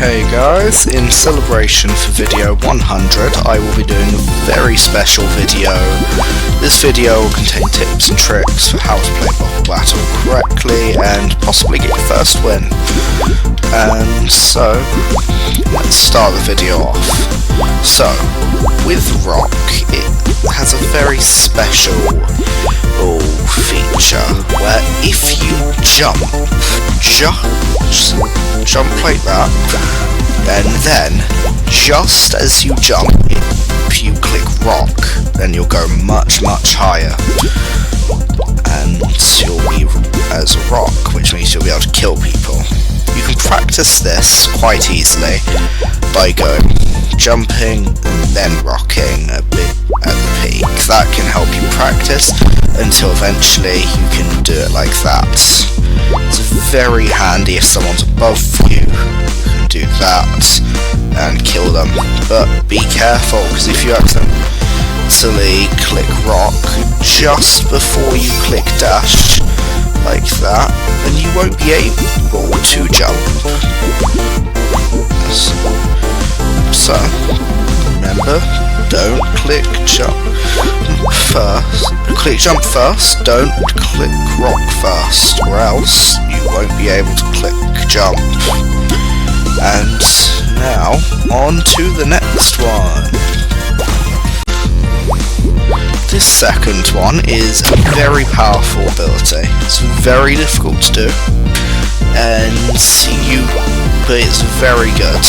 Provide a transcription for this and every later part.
Hey guys, in celebration for video 100 I will be doing a very special video. This video will contain tips and tricks for how to play Bopl Battle correctly and possibly get your first win. And so, let's start the video off. So, with Rock, it has a very special feature where if you jump like that, and then just as you jump, if you click Rock, then you'll go much higher, and you'll be as a rock, which means you'll be able to kill people. You can practice this quite easily by going jumping and then rocking a bit at the peak. That can help you practice until eventually you can do it like that. It's very handy if someone's above you. You can do that and kill them, but be careful, because if you accidentally click rock just before you click dash like that, then you won't be able to jump. So remember, don't click jump first. Click jump first, don't click rock first, or else you won't be able to click jump. And now, on to the next one. This second one is a very powerful ability. It's very difficult to do, but it's very good.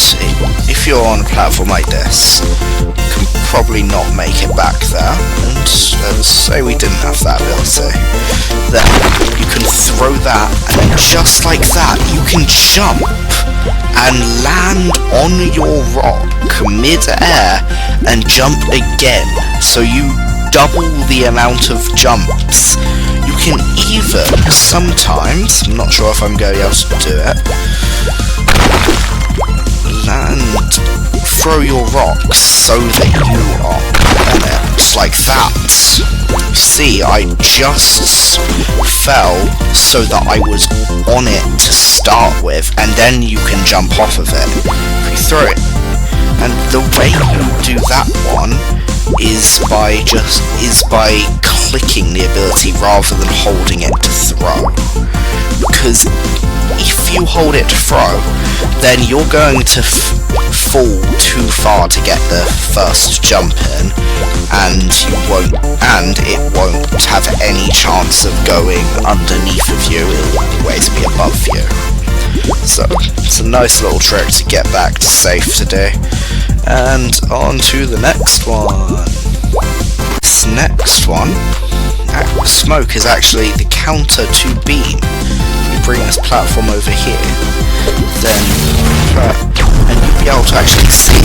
If you're on a platform like this, you can probably not make it back there, and let's say we didn't have that ability, then you can throw that, and then just like that, you can jump and land on your rock mid-air and jump again, so you double the amount of jumps. You can even sometimes, I'm not sure if I'm going to be able to do it, throw your rocks so that you are on it, just like that. You see, I just fell so that I was on it to start with, and then you can jump off of it if you throw it. And the way you do that one is by clicking the ability rather than holding it to throw. Because if you hold it to throw, then you're going to fall too far to get the first jump in, and it won't have any chance of going underneath of you. It'll always be above you. So it's a nice little trick to get back to safe today. And on to the next one. This next one, smoke, is actually the counter to beam. You bring this platform over here, then and you'll be able to actually see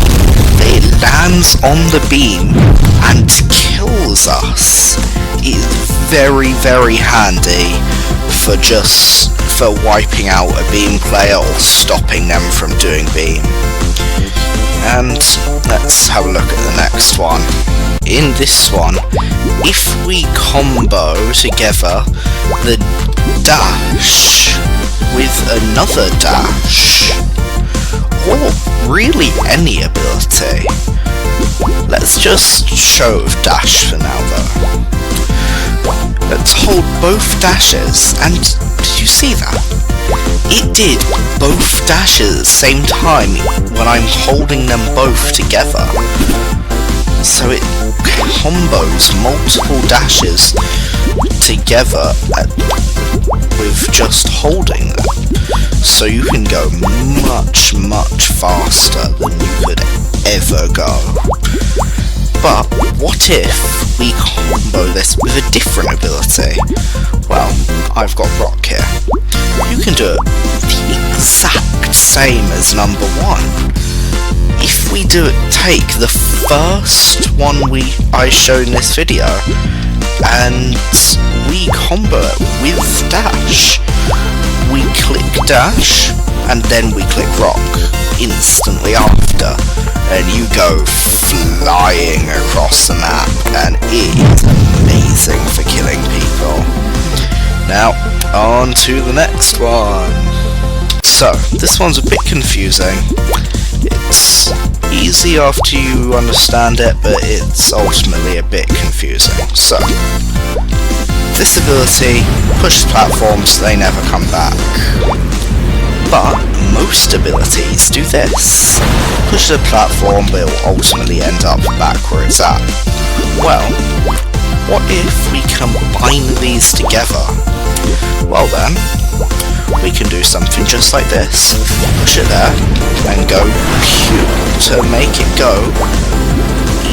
that it lands on the beam and kills us. It is very handy for wiping out a beam player or stopping them from doing beam. And let's have a look at the next one. In this one, if we combo together the dash with another dash, or really any ability, let's just show with dash for now though. Let's hold both dashes, and did you see that? It did both dashes at the same time when I'm holding them both together. So it combos multiple dashes together with just holding them. So you can go much faster than you could ever go. But what if we combo this with a different ability? Well, I've got Rock here. You can do it the exact same as number one. If we take the first one I showed in this video, and we combo it with dash. We click dash, and then we click rock instantly after, and you go flying across the map, and it is amazing for killing people. Now, on to the next one. So, this one's a bit confusing. It's easy after you understand it, but it's ultimately a bit confusing. So, this ability pushes platforms, they never come back. But most abilities do this. Push the platform, but it will ultimately end up back where it's at. Well, what if we combine these together? Well then, we can do something just like this. Push it there, and go pew to make it go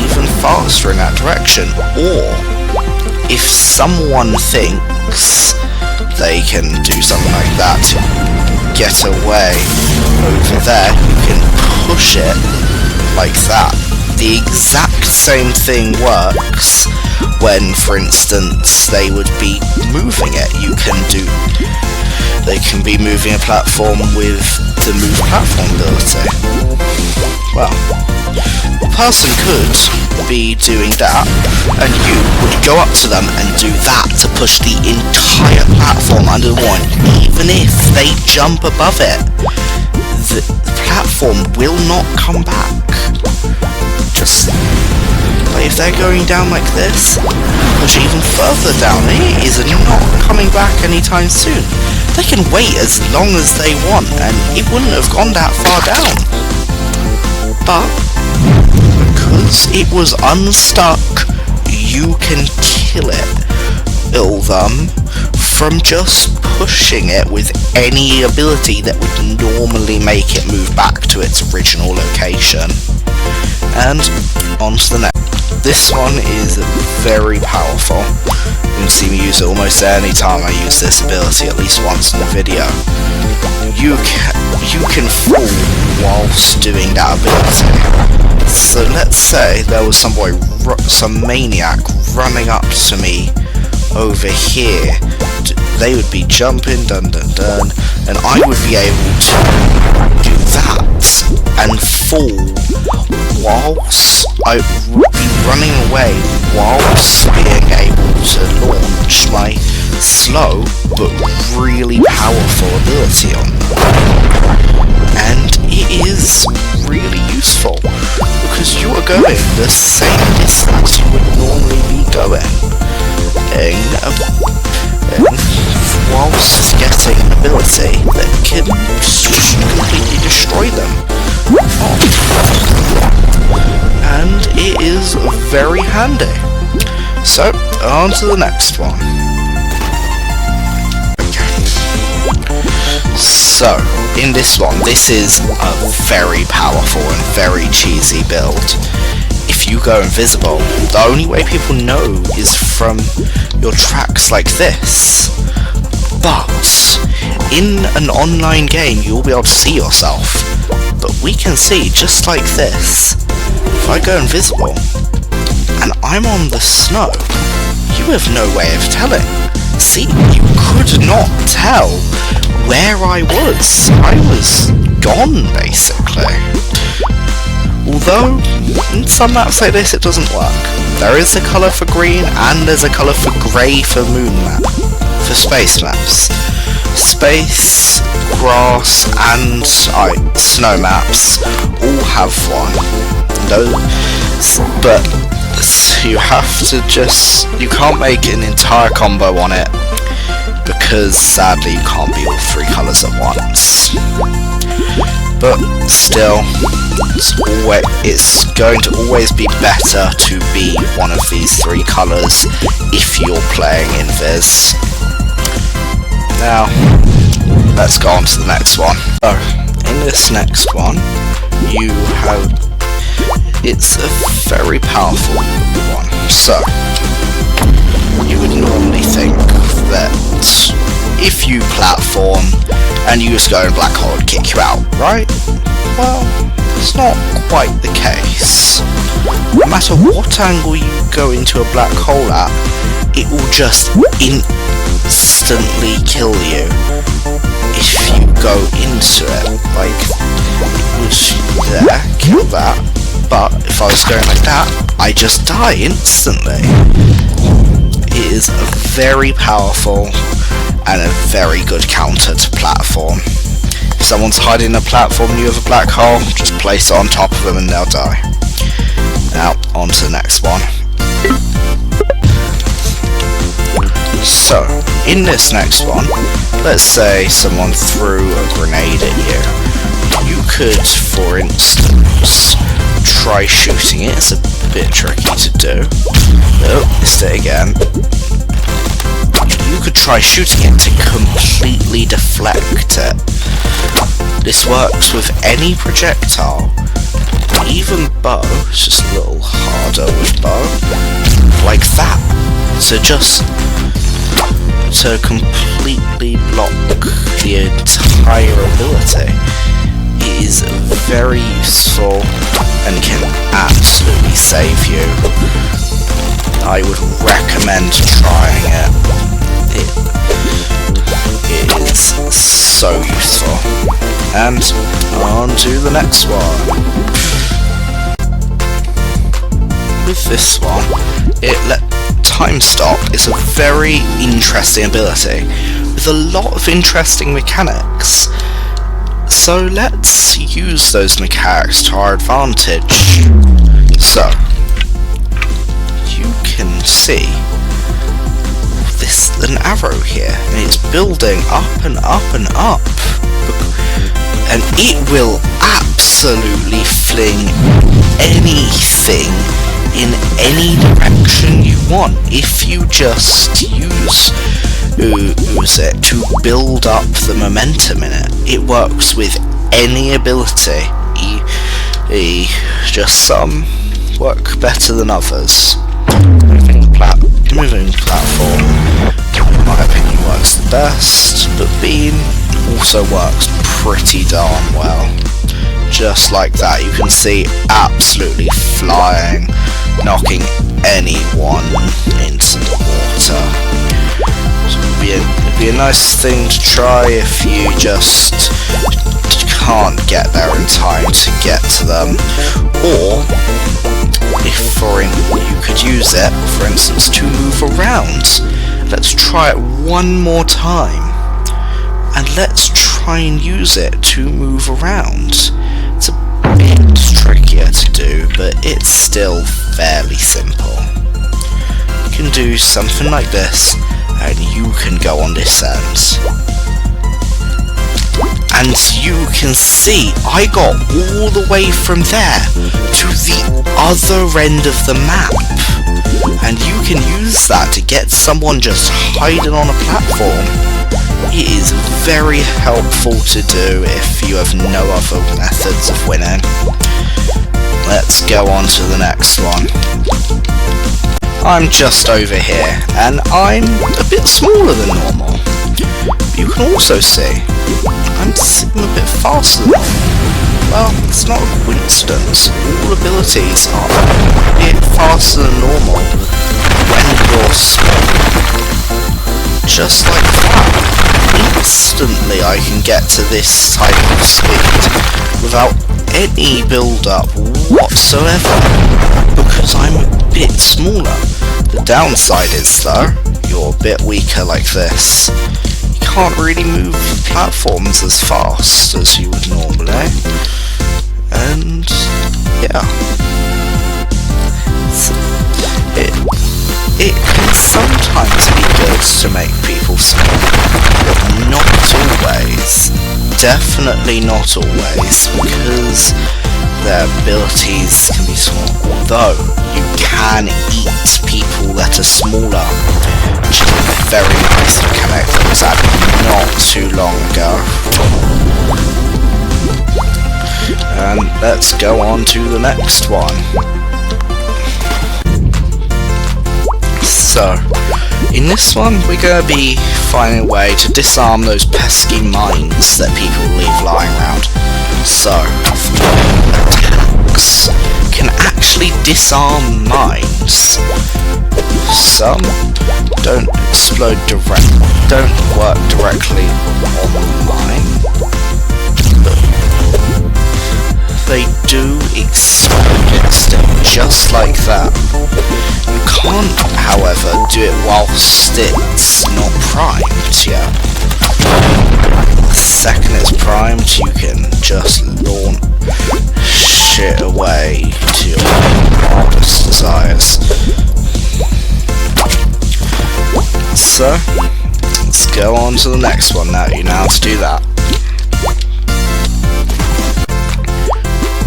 even faster in that direction. Or, if someone thinks they can do something like that to get away over there, you can push it like that. The exact same thing works when, for instance, they would be moving it. They can be moving a platform with the move platform ability. Well, a person could be doing that, and you would go up to them and do that to push the entire platform under one. Even if they jump above it, the platform will not come back. Just like if they're going down like this, push even further down. It is not coming back anytime soon. They can wait as long as they want, and it wouldn't have gone that far down. But because it was unstuck, you can kill them from just pushing it with any ability that would normally make it move back to its original location. And on to the next. This one is very powerful. You can see me use it almost any time I use this ability, at least once in the video. You can fall whilst doing that ability. So let's say there was some maniac running up to me over here. They would be jumping, dun dun dun, and I would be able to do that and fall whilst I would be running away, whilst being able to launch my slow but really powerful ability on them. And it is really useful because you are going the same distance you would normally be going, whilst getting an ability that can completely destroy them. And it is very handy. So, on to the next one. So, in this one, this is a very powerful and very cheesy build. If you go invisible, the only way people know is from your tracks like this. But in an online game, you'll be able to see yourself. But we can see just like this. If I go invisible and I'm on the snow, you have no way of telling. See, you could not tell where I was. I was gone, basically. Although, in some maps like this it doesn't work. There is a colour for green and there's a colour for grey for space maps. Space, grass and snow maps all have one. But you have to you can't make an entire combo on it because sadly you can't be all three colours at once. But still, it's going to always be better to be one of these three colours if you're playing in Viz. Now, let's go on to the next one. So, in this next one, it's a very powerful one. So, you would normally think that if you platform and you just go in a black hole, it'd kick you out, right? Well, it's not quite the case. No matter what angle you go into a black hole at, it will just instantly kill you if you go into it. Like, it would kill that, but if I was going like that, I just die instantly. It is a very powerful and a very good counter to platform. If someone's hiding a platform and you have a black hole, just place it on top of them and they'll die. Now, on to the next one. So, in this next one, let's say someone threw a grenade at you. You could, for instance, try shooting it. It's a bit tricky to do. Oh, missed it again. You could try shooting it to completely deflect it. This works with any projectile, even bow. It's just a little harder with bow, like that. So just to completely block the entire ability. It is very useful and can absolutely save you. I would recommend trying it. It is so useful. And on to the next one. With this one, Time Stop is a very interesting ability with a lot of interesting mechanics. So let's use those mechanics to our advantage. So, you can see an arrow here, and it's building up and up and up, and it will absolutely fling anything in any direction you want if you just use it to build up the momentum in it. It works with any ability. Just some work better than others. Moving platform, in my opinion, works the best, but beam also works pretty darn well. Just like that, you can see absolutely flying, knocking anyone into the water. So it'd be a nice thing to try if you just can't get there in time to get to them, or if you could use it, for instance, to move around. Let's try it one more time, and let's try and use it to move around. It's a bit trickier to do, but it's still fairly simple. You can do something like this, and you can go on this end. And you can see I got all the way from there to the other end of the map. And you can use that to get someone just hiding on a platform. It is very helpful to do if you have no other methods of winning. Let's go on to the next one. I'm just over here, and I'm a bit smaller than normal. You can also see I'm a bit faster than normal. Well, it's not a coincidence. All abilities are a bit faster than normal when you're small. Just like that. Instantly I can get to this type of speed without any build-up whatsoever, because I'm a bit smaller. The downside is, though, you're a bit weaker like this. You can't really move platforms as fast as you would normally, and yeah, it can sometimes be good to make people small, but not always. Definitely not always, because their abilities can be small, although you can eat people that are smaller, which is a very nice mechanic that was added not too long ago. And let's go on to the next one. So, in this one we're going to be finding a way to disarm those pesky mines that people leave lying around. So, attacks can actually disarm mines. Some don't work directly on the mine, but they do explode just like that. You can't, however, do it whilst it's not primed yet. second it's primed, you can just launch it away to your hardest desires. So, let's go on to the next one now. You know how to do that.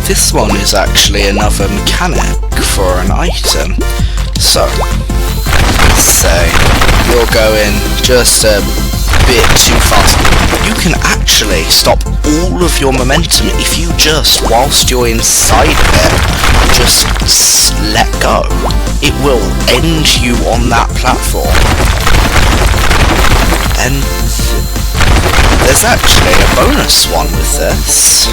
This one is actually another mechanic for an item. So, let's say you're going just a bit too fast. You can actually stop all of your momentum if you just, whilst you're inside of it, just let go. It will end you on that platform. And there's actually a bonus one with this.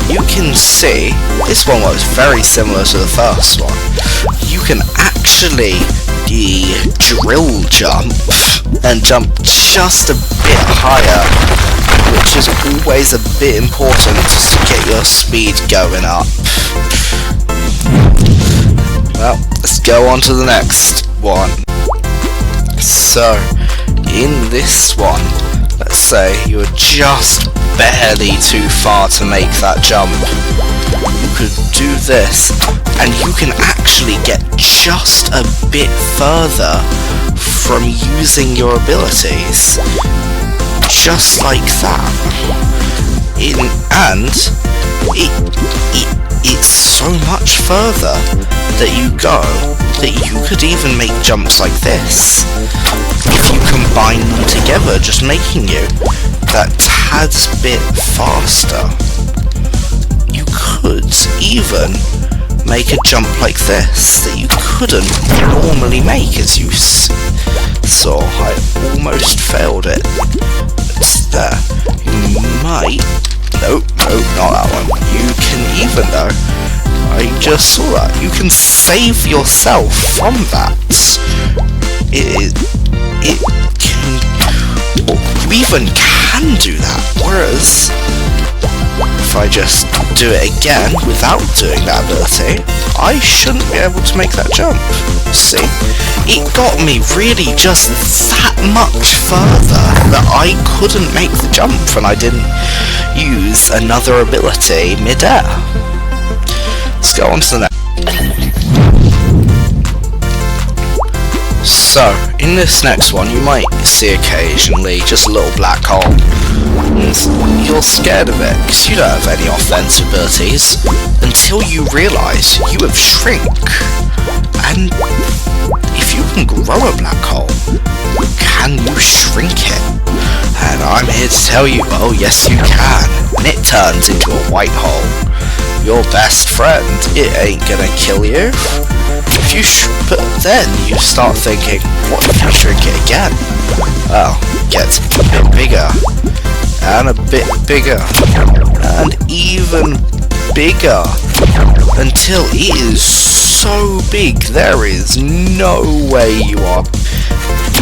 You can see, this one was very similar to the first one. You can actually drill jump and jump just a bit higher, which is always a bit important to get your speed going up. Well, let's go on to the next one. So, in this one, let's say you're just barely too far to make that jump. You could do this, and you can actually get just a bit further from using your abilities. Just like that. It's so much further that you go that you could even make jumps like this. If you combine them together, just making you that tad bit faster. You could even make a jump like this that you couldn't normally make, as you saw. I almost failed it. It's there. You might... Nope, not that one. You can even though, I just saw that, you can save yourself from that. You even can do that, whereas if I just do it again without doing that ability, I shouldn't be able to make that jump. See? It got me really just that much further that I couldn't make the jump when I didn't use another ability mid-air. Let's go on to the next. So, in this next one, you might see occasionally just a little black hole. And you're scared of it, because you don't have any offensive abilities, until you realise you have shrink. And if you can grow a black hole, can you shrink it? And I'm here to tell you, oh yes you can. And it turns into a white hole. Your best friend, it ain't gonna kill you. If you but then you start thinking, what if you shrink it again? Well, it gets a bit bigger, and a bit bigger, and even bigger, until it is so big there is no way you are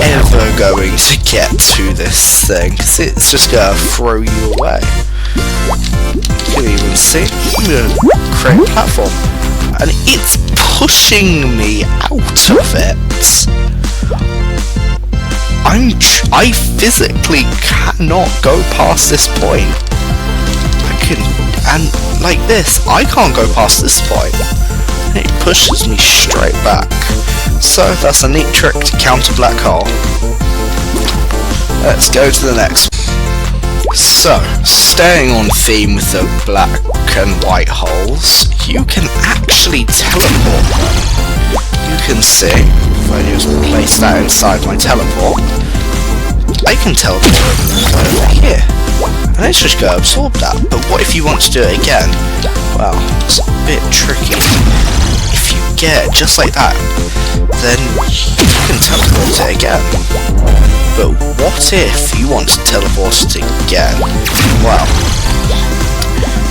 ever going to get to this thing, because it's just gonna throw you away. You can even see, I'm gonna create a platform, and it's pushing me out of it. I physically cannot go past this point. And like this, I can't go past this point. It pushes me straight back. So that's a neat trick to counter black hole. Let's go to the next one. So, staying on theme with the black and white holes, you can actually teleport them. You can see, if I just place that inside my teleport, I can teleport over here. And let's just go absorb that. But what if you want to do it again? Well, it's a bit tricky. If you get it just like that, then you can teleport it again. But what if you want to teleport it again? Well,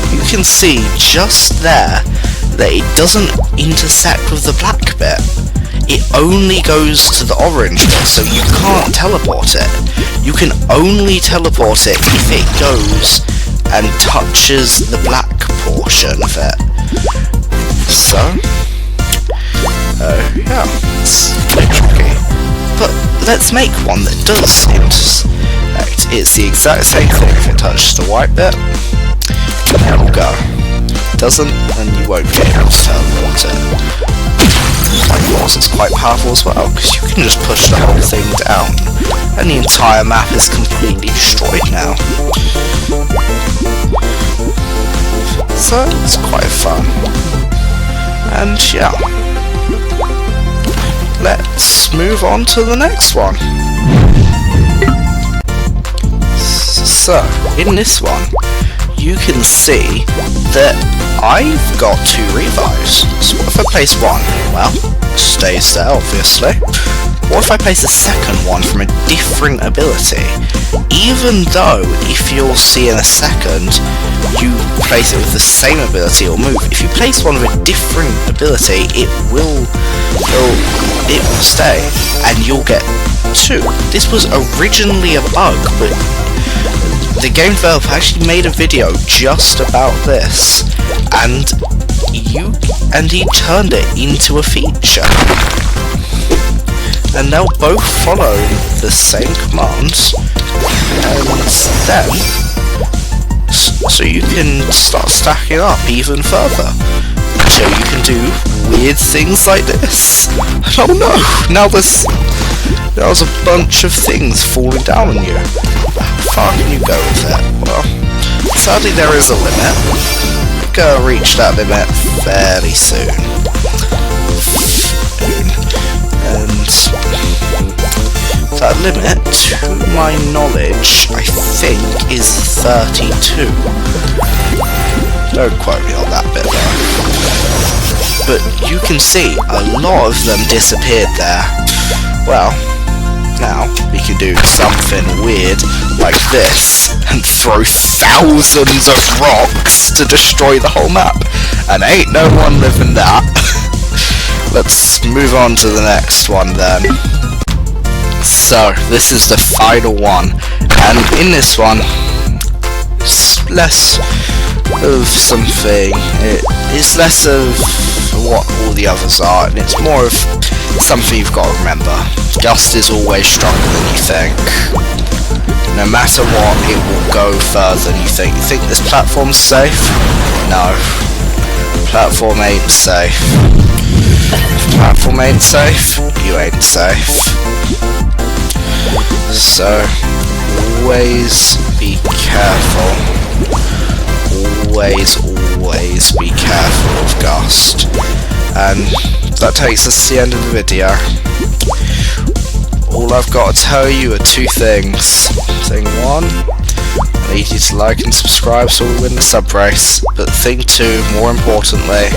you can see just there that it doesn't intersect with the black bit. It only goes to the orange bit, so you can't teleport it. You can only teleport it if it goes and touches the black portion of it. So, yeah, it's a bit tricky. But let's make one that does intersect. it's the exact same thing. If it touches the white bit, there we go. Doesn't, then you won't be able to teleport it. Like yours, it's quite powerful as well, because you can just push the whole thing down, and the entire map is completely destroyed now. So it's quite fun. And yeah, let's move on to the next one. So, in this one, you can see that I've got 2 revives. So what if I place one? Well, stays there, obviously. What if I place a second one from a different ability? Even though, if you'll see in a second, you place it with the same ability or move, if you place one with a different ability, it will stay, and you'll get 2. This was originally a bug, but the game developer actually made a video just about this, and he turned it into a feature. And they'll both follow the same commands, and then so you can start stacking up even further until you can do weird things like this. Oh no! Now there's a bunch of things falling down on you. How far can you go with it? Well, sadly there is a limit. We're gonna reach that limit fairly soon. And that limit, to my knowledge, I think is 32. Don't quote me on that bit though. But you can see a lot of them disappeared there. Well, now we can do something weird like this and throw thousands of rocks to destroy the whole map. And ain't no one living that. Let's move on to the next one then. So, this is the final one, and in this one, it's less of something, it's less of what all the others are, and it's more of something you've got to remember. Gust is always stronger than you think. No matter what, it will go further than you think. You think this platform's safe? No. Platform ain't safe. If platform ain't safe, you ain't safe. So, always be careful. Always be careful of Gust. And that takes us to the end of the video. All I've got to tell you are 2 things. Thing 1, I need you to like and subscribe so we win the sub race. But thing 2, more importantly,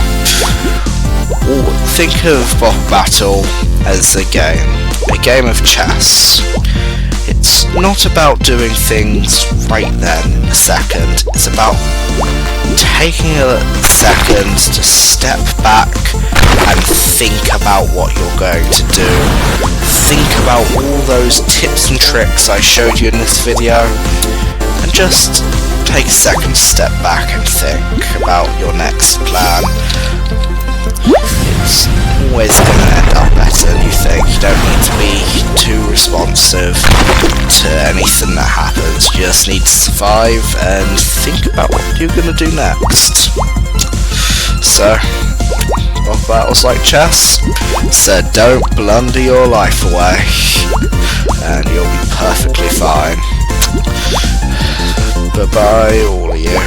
think of Bopl as a game of chess. It's not about doing things right then in a second, it's about taking a second to step back and think about what you're going to do. Think about all those tips and tricks I showed you in this video, and just take a second to step back and think about your next plan. It's always going to end up better than you think. You don't need to be too responsive to anything that happens. You just need to survive and think about what you're going to do next. So, Bopl battles like chess, so don't blunder your life away, and you'll be perfectly fine. Bye bye all of you.